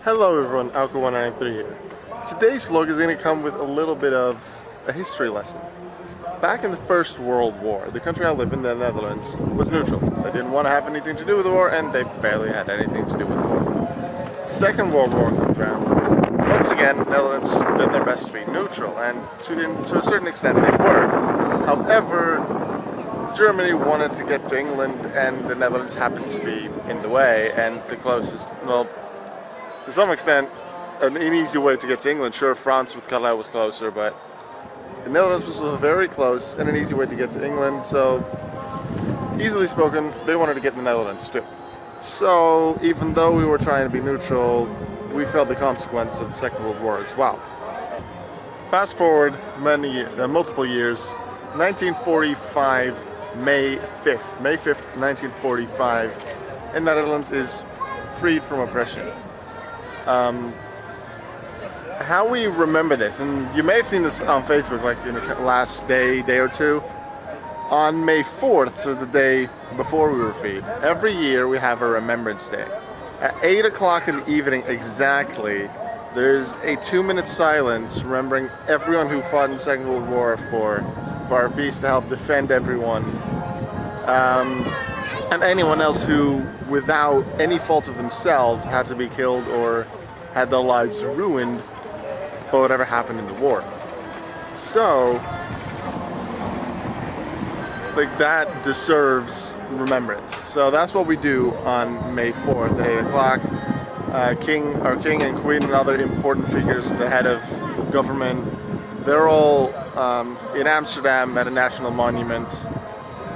Hello everyone, Alka193 here. Today's vlog is going to come with a little bit of a history lesson. Back in the First World War, the country I live in, the Netherlands, was neutral. They didn't want to have anything to do with the war, and they barely had anything to do with the war. Second World War comes around. Once again, the Netherlands did their best to be neutral, and to a certain extent they were. However, Germany wanted to get to England, and the Netherlands happened to be in the way, and the closest, well, to some extent, an easy way to get to England. Sure, France with Calais was closer, but the Netherlands was very close and an easy way to get to England, so easily spoken, they wanted to get the Netherlands too. So even though we were trying to be neutral, we felt the consequences of the Second World War as well. Fast forward multiple years, 1945, May 5th, 1945, and the Netherlands is freed from oppression. How we remember this, and you may have seen this on Facebook like in the last day or two, on May 4th, so the day before we were freed, every year we have a Remembrance Day. At 8 o'clock in the evening exactly, there's a 2-minute silence remembering everyone who fought in the Second World War for our peace, to help defend everyone. And anyone else who, without any fault of themselves, had to be killed or had their lives ruined by whatever happened in the war. So, like, that deserves remembrance. So that's what we do on May 4th at 8 o'clock. Our king and queen and other important figures, the head of government, they're all in Amsterdam at a national monument.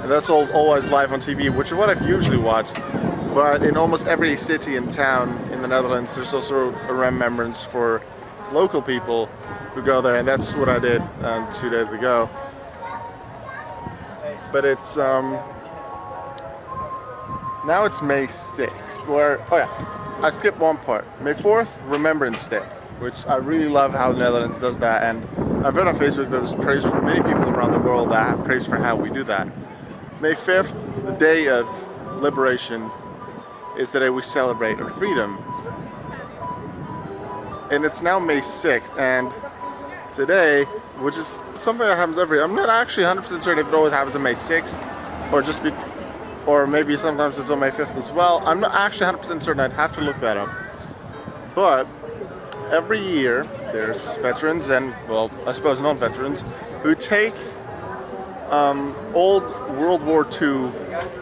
And that's always live on TV, which is what I've usually watched. But in almost every city and town in the Netherlands, there's also a remembrance for local people who go there, and that's what I did 2 days ago. But it's now it's May 6th, where, oh yeah, I skipped one part. May 4th, Remembrance Day, which I really love how the Netherlands does that, and I've read on Facebook that there's praise from many people around the world that have praise for how we do that. May 5th, the day of liberation, is the day we celebrate our freedom. And it's now May 6th, and today, which is something that happens I'm not actually 100% certain if it always happens on May 6th, or maybe sometimes it's on May 5th as well. I'm not actually 100% certain, I'd have to look that up. But every year, there's veterans and, well, I suppose non-veterans, who take old World War II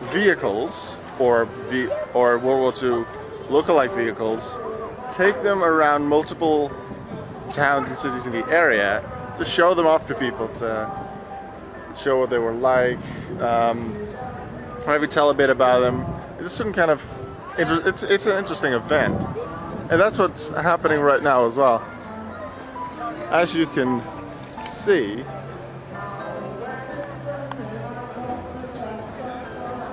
vehicles, or World War II look-alike vehicles, take them around multiple towns and cities in the area to show them off to people, to show what they were like, maybe tell a bit about them. It's some kind of, it's an interesting event, and that's what's happening right now as well. As you can see,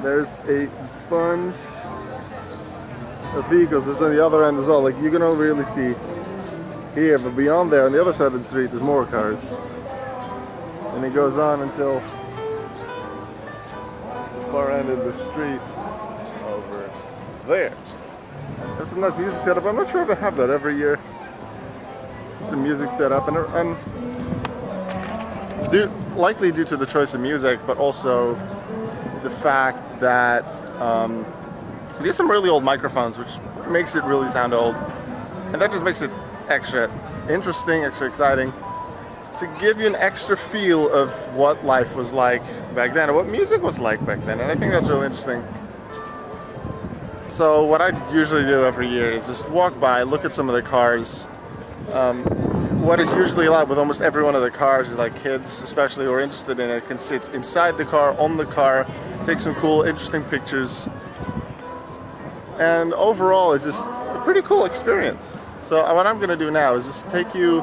there's a bunch of vehicles. This is on the other end as well. Like, you can only really see here, but beyond there, on the other side of the street, there's more cars. And it goes on until the far end of the street over there. There's some nice music set up. I'm not sure if they have that every year. There's some music set up, and likely due to the choice of music, but also the fact that there's some really old microphones, which makes it really sound old, and that just makes it extra interesting, extra exciting, to give you an extra feel of what life was like back then, or what music was like back then, and I think that's really interesting. So what I usually do every year is just walk by, look at some of the cars. What is usually like with almost every one of the cars is like kids, especially who are interested in it, can sit inside the car, on the car, take some cool, interesting pictures. And overall, it's just a pretty cool experience. So what I'm going to do now is just take you,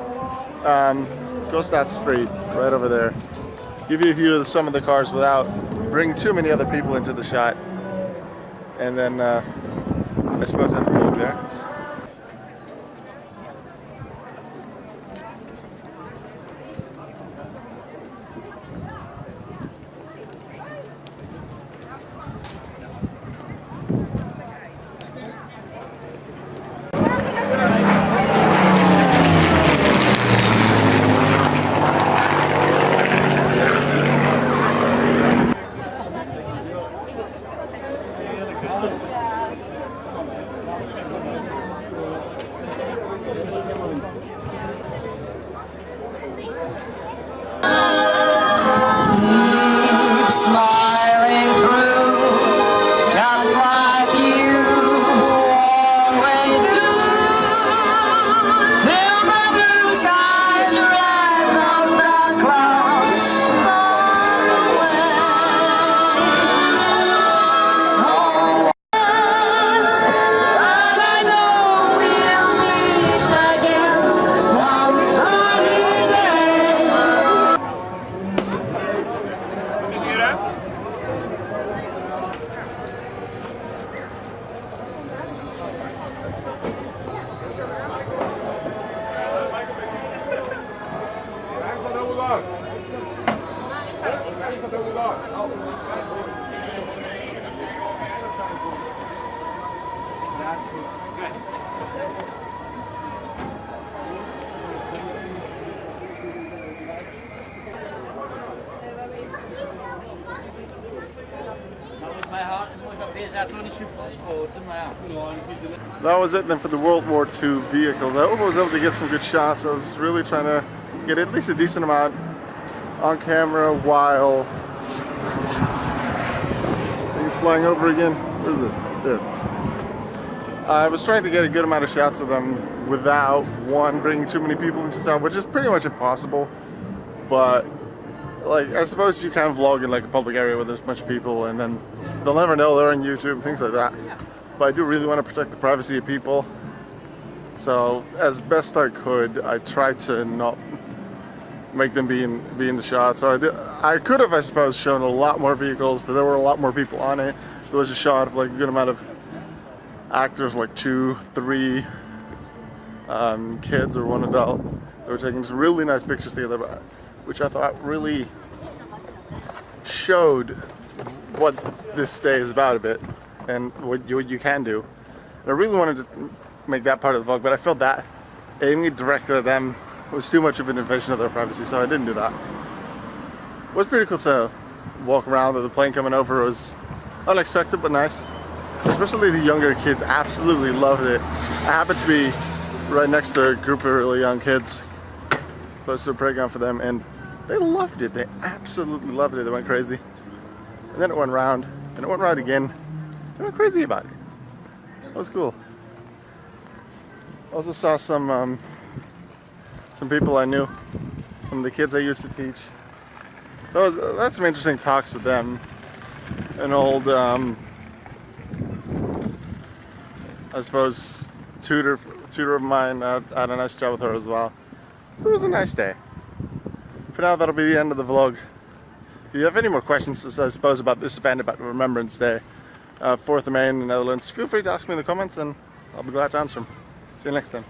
go to that street right over there, give you a view of some of the cars without bringing too many other people into the shot, and then I suppose end the vlog there. That was it then for the World War II vehicles. I hope I was able to get some good shots. I was really trying to get at least a decent amount on camera while... Are you flying over again? Where is it? There. I was trying to get a good amount of shots of them without, one, bringing too many people into town, which is pretty much impossible. But, like, I suppose you can vlog in like a public area where there's a bunch of people, and then they'll never know they're on YouTube, things like that. But I do really want to protect the privacy of people. So, as best I could, I tried to not make them be in the shot. So I could have, I suppose, shown a lot more vehicles, but there were a lot more people on it. There was a shot of like a good amount of actors, like 2, 3 kids or one adult. They were taking some really nice pictures together, which I thought really showed what this day is about a bit and what you can do. And I really wanted to make that part of the vlog, but I felt that aiming it directly at them was too much of an invasion of their privacy, so I didn't do that. It was pretty cool to walk around with the plane coming over. It was unexpected but nice. Especially the younger kids absolutely loved it. I happened to be right next to a group of really young kids, close to a playground for them, and they loved it. They absolutely loved it. They went crazy. And then it went round, and it went round again. They went crazy about it. That was cool. Also saw some people I knew, some of the kids I used to teach. So that's some interesting talks with them. An old, I suppose, tutor of mine. I had a nice chat with her as well. So it was a nice day. For now, that'll be the end of the vlog. If you have any more questions, I suppose, about this event, about Remembrance Day, 4th of May in the Netherlands, feel free to ask me in the comments and I'll be glad to answer them. See you next time.